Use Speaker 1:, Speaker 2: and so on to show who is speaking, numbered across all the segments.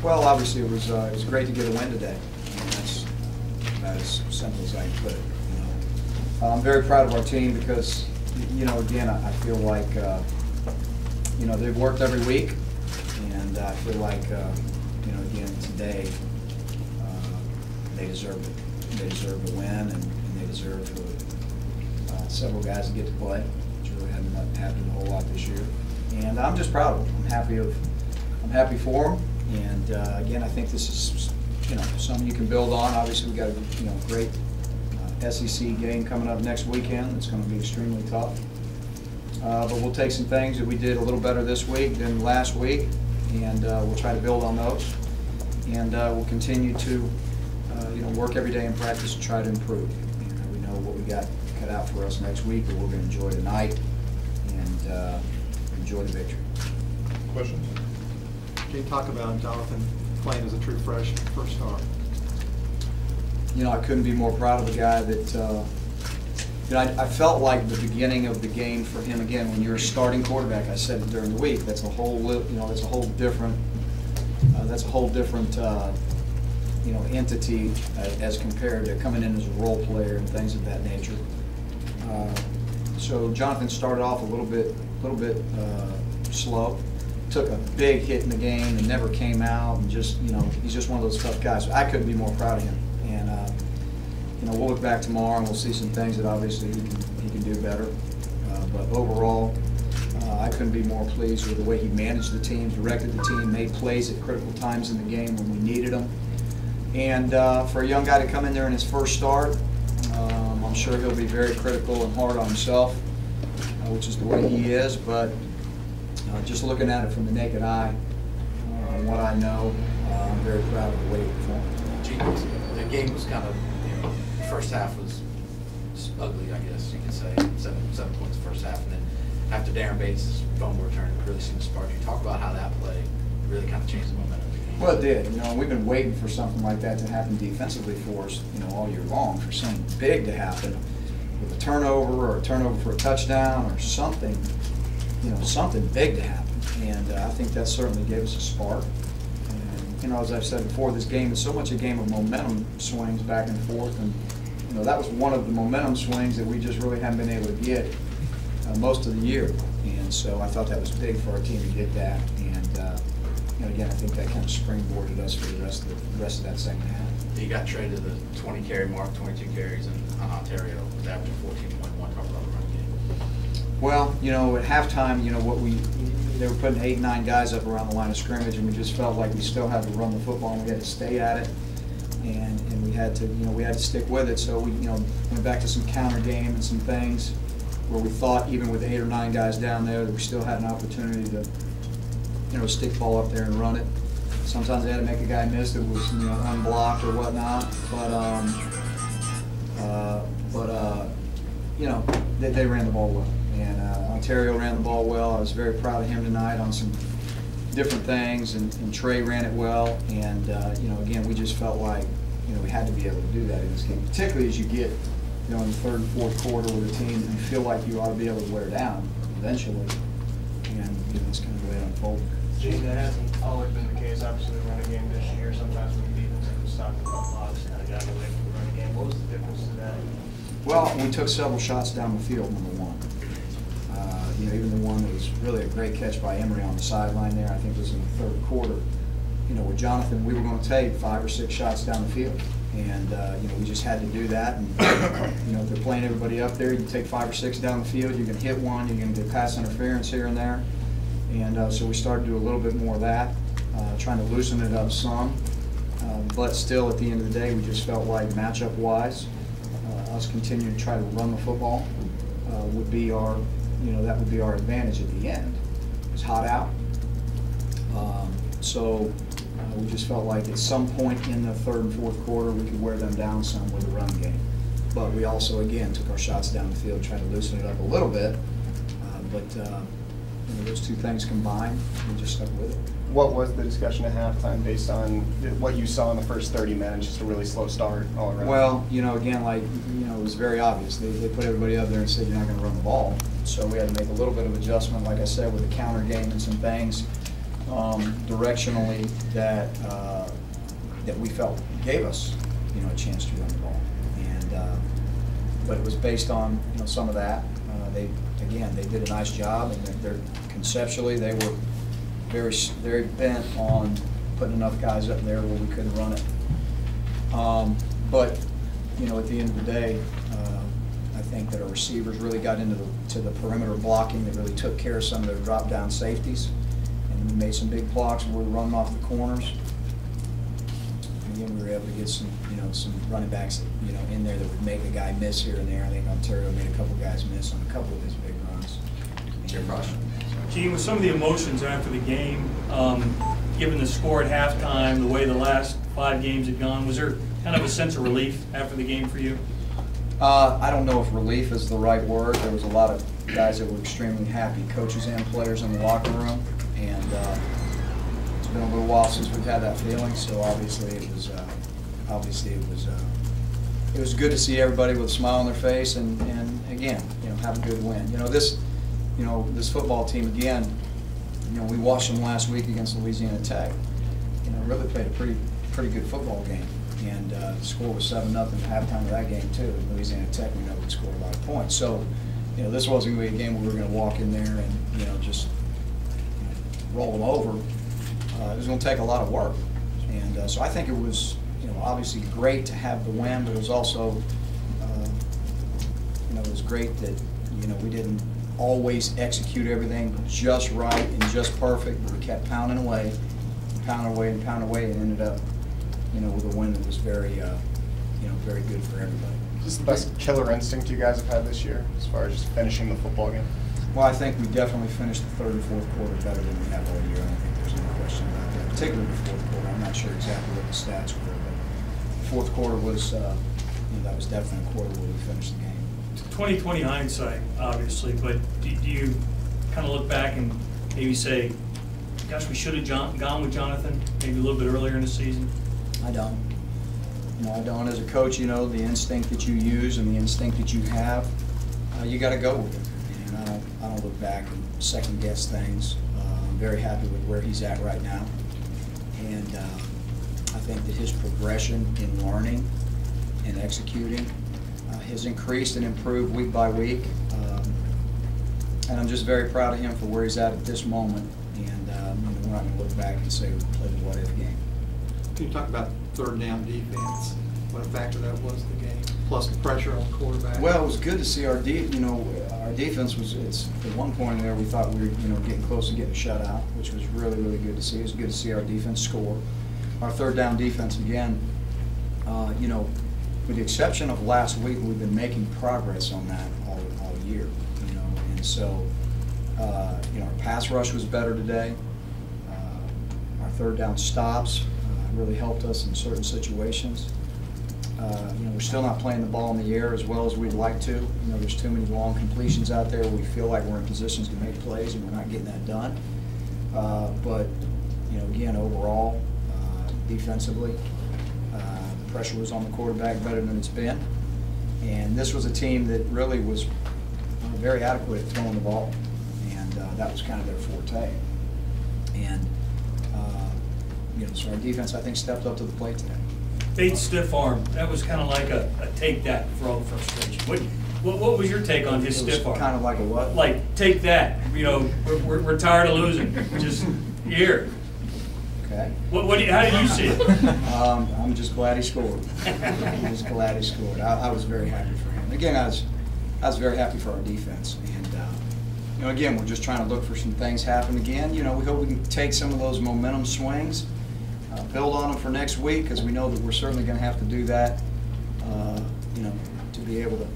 Speaker 1: Well, obviously it was great to get a win today. That's about as simple as I can put it. I'm very proud of our team because, again, I feel like, they've worked every week, and I feel like, again, today they deserve it. They deserve the win, and they deserve for several guys to get to play, which really hasn't happened a whole lot this year. And I'm just proud of them. I'm happy for them. And again, I think this is something you can build on. Obviously, we got a great SEC game coming up next weekend. It's going to be extremely tough. But we'll take some things that we did a little better this week than last week, and we'll try to build on those. And we'll continue to work every day in practice to try to improve. We know what we got cut out for us next week, but we're going to enjoy tonight and enjoy the victory.
Speaker 2: Questions?
Speaker 3: Can you talk about Jonathan playing as a true freshman, first star?
Speaker 1: I couldn't be more proud of a guy that, I felt like the beginning of the game for him, again, when you're a starting quarterback, I said it during the week, that's a whole different entity as compared to coming in as a role player and things of that nature. So Jonathan started off a little bit slow. Took a big hit in the game and never came out, and just he's just one of those tough guys. So I couldn't be more proud of him. And we'll look back tomorrow and we'll see some things that obviously he can do better. But overall, I couldn't be more pleased with the way he managed the team, directed the team, made plays at critical times in the game when we needed them. And for a young guy to come in there in his first start, I'm sure he'll be very critical and hard on himself, which is the way he is. But just looking at it from the naked eye, and what I know, I'm very proud of the way he performed.
Speaker 4: The game was kind of, the first half was ugly, I guess you could say. 7 points the first half, and then after Darren Bates' fumble return, it really seemed to spark. You talk about how that play really kind of changed the momentum of the game.
Speaker 1: Well, it did. We've been waiting for something like that to happen defensively for us, all year long, for something big to happen with a turnover or a turnover for a touchdown or something. Something big to happen, and I think that certainly gave us a spark. And as I've said before, this game is so much a game of momentum swings back and forth, and that was one of the momentum swings that we just really haven't been able to get most of the year. And so I thought that was big for our team to get that, and again, I think that kind of springboarded us for the rest of that second half.
Speaker 4: You got traded to the 20-carry mark, 22 carries in Ontario, averaging 14.1. Talk about the run game.
Speaker 1: Well, at halftime, they were putting 8, 9 guys up around the line of scrimmage, and we just felt like we still had to run the football, and we had to stay at it, and we had to stick with it. So we went back to some counter game and some things where we thought even with 8 or 9 guys down there that we still had an opportunity to stick ball up there and run it. Sometimes they had to make a guy miss that was unblocked or whatnot, but they ran the ball well. And Ontario ran the ball well. I was very proud of him tonight on some different things, and Trey ran it well. And again, we just felt like we had to be able to do that in this game, particularly as you get in the third and fourth quarter with a team and feel like you ought to be able to wear down eventually. And that's kind of the way it unfolded.
Speaker 5: Gee, that hasn't always been the case. Obviously, the running game this year, sometimes when the defense can stop the blocks, kind of got away from the running game. What was the difference to that?
Speaker 1: Well, we took several shots down the field, number one. Even the one that was really a great catch by Emery on the sideline there, I think was in the third quarter. With Jonathan, we were going to take 5 or 6 shots down the field. And, we just had to do that. And, if they're playing everybody up there, you can take 5 or 6 down the field, you can hit one, you can get pass interference here and there. And so we started to do a little bit more of that, trying to loosen it up some. But still, at the end of the day, we just felt like matchup-wise, us continuing to try to run the football would be our, that would be our advantage at the end. It was hot out. So we just felt like at some point in the third and fourth quarter, we could wear them down some with a run game. But we also, again, took our shots down the field, trying to loosen it up a little bit. Those two things combined, we just stuck with it.
Speaker 6: What was the discussion at halftime based on what you saw in the first 30 minutes, just a really slow start all around?
Speaker 1: Well, again, it was very obvious. They put everybody up there and said, you're not going to run the ball. So we had to make a little bit of adjustment, like I said, with the counter game and some things. directionally that we felt gave us, a chance to run the ball. And but it was based on some of that. They did a nice job, and they're conceptually they were very bent on putting enough guys up there where we couldn't run it. But at the end of the day, I think that our receivers really got into the perimeter blocking. They really took care of some of their drop down safeties, and we made some big blocks and we were running off the corners. And again, we were able to get some running backs in there that would make a guy miss here and there. I think Ontario made a couple guys miss on a couple of his big runs.
Speaker 4: Your question.
Speaker 2: Gene, with some of the emotions after the game, given the score at halftime, the way the last 5 games had gone, was there kind of a sense of relief after the game for you?
Speaker 1: I don't know if relief is the right word. There was a lot of guys that were extremely happy, coaches and players in the locker room, and it's been a little while since we've had that feeling. So obviously it was good to see everybody with a smile on their face, and again, have a good win. This football team again. We watched them last week against Louisiana Tech. Really played a pretty good football game. And the score was 7-0 at halftime of that game too. In Louisiana Tech, we know would score a lot of points. So, this wasn't going to be a game where we were going to walk in there and just roll them over. It was going to take a lot of work, and so I think it was obviously great to have the win, but it was also it was great that we didn't always execute everything just right and just perfect. We kept pounding away, and ended up with a win that was very, very good for everybody.
Speaker 6: Is this the best killer instinct you guys have had this year, as far as just finishing the football game?
Speaker 1: Well, I think we definitely finished the third and fourth quarter better than we have all year. I don't think there's no question about that, particularly the fourth quarter. I'm not sure exactly what the stats were, but the fourth quarter was, that was definitely a quarter where we finished the game.
Speaker 2: 20/20 hindsight, obviously, but do you kind of look back and maybe say, gosh, we should have gone with Jonathan maybe a little bit earlier in the season?
Speaker 1: I don't. I don't. As a coach, the instinct that you use and the instinct that you have, you got to go with it. And I don't look back and second guess things. I'm very happy with where he's at right now, and I think that his progression in learning and executing has increased and improved week by week, and I'm just very proud of him for where he's at this moment. And we're not going to look back and say we played a what-if game.
Speaker 3: Can you talk about third down defense? What a factor that was in the game, plus the pressure on the quarterback.
Speaker 1: Well, it was good to see our defense was. At one point in there we thought we were getting close to getting shut out, which was really good to see. It was good to see our defense score. Our third down defense again. With the exception of last week, we've been making progress on that all year. And so our pass rush was better today. Our third down stops really helped us in certain situations. We're still not playing the ball in the air as well as we'd like to. There's too many long completions out there. We feel like we're in positions to make plays, and we're not getting that done. But again, overall, defensively, the pressure was on the quarterback better than it's been. And this was a team that really was very adequate at throwing the ball, and that was kind of their forte. And so our defense, I think, stepped up to the plate today.
Speaker 2: Bates stiff arm, that was kind of like a take that for all the frustration. What was your take on his stiff arm?
Speaker 1: Kind of like a what?
Speaker 2: Like, take that, we're tired of losing, just here.
Speaker 1: Okay.
Speaker 2: How did you see it?
Speaker 1: I'm just glad he scored. I'm just glad he scored. I was very happy for him. Again, I was very happy for our defense. And again, we're just trying to look for some things happen again. We hope we can take some of those momentum swings, build on them for next week, because we know that we're certainly going to have to do that. To be able to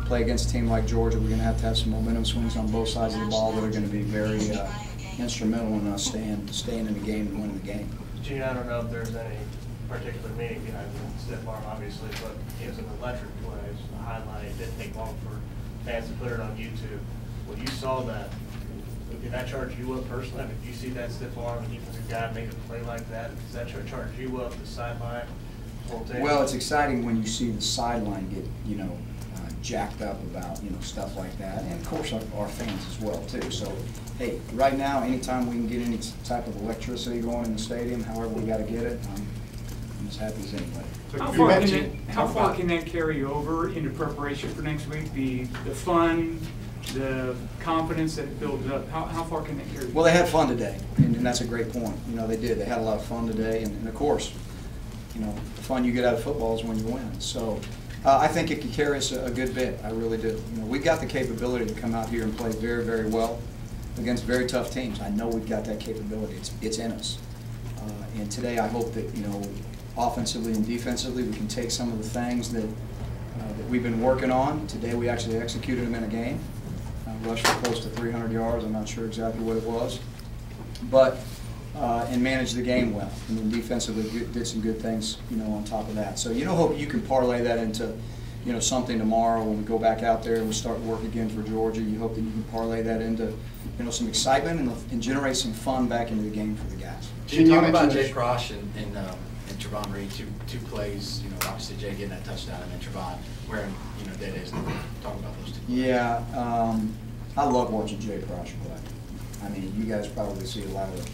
Speaker 1: play against a team like Georgia, we're going to have some momentum swings on both sides of the ball that are going to be very instrumental in us staying in the game and winning the game.
Speaker 5: Gene, I don't know if there's any particular meaning behind the stiff arm, obviously, but it was an electric play. It was a highlight. It didn't take long for fans to put it on YouTube. When you saw that, did that charge you up personally? I mean, did you see that stiff arm and defensive guy make a play like that? Does that charge you up the sideline?
Speaker 1: Well, it's exciting when you see the sideline get, jacked up about, stuff like that. And of course our fans as well too. So hey, right now, anytime we can get any type of electricity going in the stadium, however we got to get it, I'm as happy as anybody.
Speaker 7: How far can that carry over into preparation for next week? The fun, the confidence that it builds up, how far can that carry?
Speaker 1: Well, they had fun today, and that's a great point. You know, they did. They had a lot of fun today, and of course, you know, the fun you get out of football is when you win. So I think it could carry us a good bit. I really do. You know, we've got the capability to come out here and play very, very well against very tough teams. I know we've got that capability. It's in us. And today, I hope that, you know, offensively and defensively, we can take some of the things that we've been working on. Today, we actually executed them in a game. Rushed for close to 300 yards. I'm not sure exactly what it was, but and managed the game well. And then defensively did some good things, you know, on top of that. So you know, hope you can parlay that into, you know, something tomorrow when we go back out there and we start work again for Georgia. You hope that you can parlay that into, you know, some excitement and generate some fun back into the game for the guys.
Speaker 4: Can you talk about Jay Crosh and Trevon Reed, two plays, you know, obviously Jay getting that touchdown and then Trevon wearing, you know, dead days. Talk about those two plays.
Speaker 1: Yeah, I love watching Jay Crosh play. I mean, you guys probably see a lot of,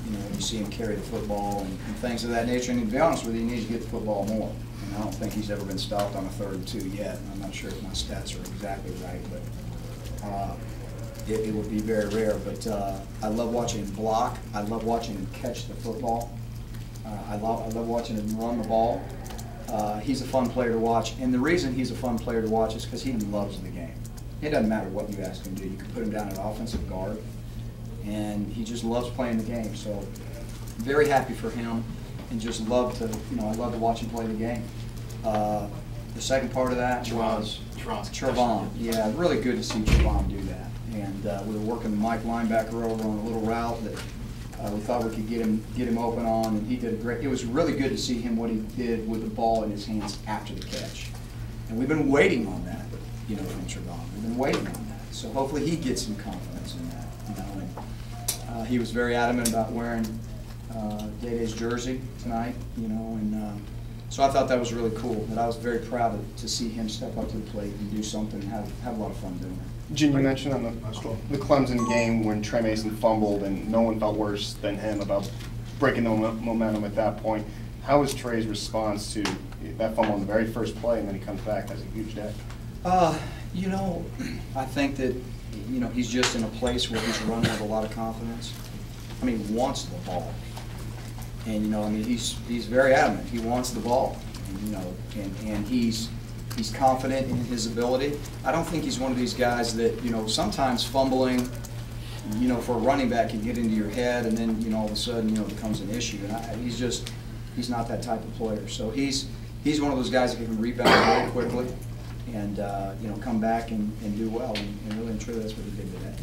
Speaker 1: you know, you see him carry the football and things of that nature. And to be honest with you, he needs to get the football more. And I don't think he's ever been stopped on a 3rd and 2 yet. I'm not sure if my stats are exactly right, but it would be very rare. But I love watching him block. I love watching him catch the football. I love watching him run the ball. He's a fun player to watch. And the reason he's a fun player to watch is because he loves the game. It doesn't matter what you ask him to do. You can put him down at offensive guard, and he just loves playing the game. So very happy for him, and just love to, you know, I love to watch him play the game. The second part of that was Trevon. Yeah, really good to see Trevon do that. And we were working the Mike linebacker over on a little route that we thought we could get him open on, and he did a great. It was really good to see him what he did with the ball in his hands after the catch. And we've been waiting on that, you know, from Trevon. We've been waiting on that. So hopefully he gets some confidence in that, you know. And he was very adamant about wearing Day-Day's jersey tonight, you know, and so I thought that was really cool. But I was very proud to see him step up to the plate and do something and have a lot of fun doing it.
Speaker 6: Gene, you mentioned on the Clemson game when Trey Mason fumbled and no one felt worse than him about breaking the momentum at that point. How was Trey's response to that fumble on the very first play, and then he comes back, has a huge day?
Speaker 1: You know, I think that, you know, he's just in a place where he's running with a lot of confidence. I mean, he wants the ball. And, you know, I mean, he's very adamant. He wants the ball. And, you know, and he's confident in his ability. I don't think he's one of these guys that, you know, sometimes fumbling, you know, for a running back can get into your head, and then, you know, all of a sudden, you know, it becomes an issue. And he's not that type of player. So he's one of those guys that can rebound very quickly and, you know, come back and do well. And really and truly, that's what he did today.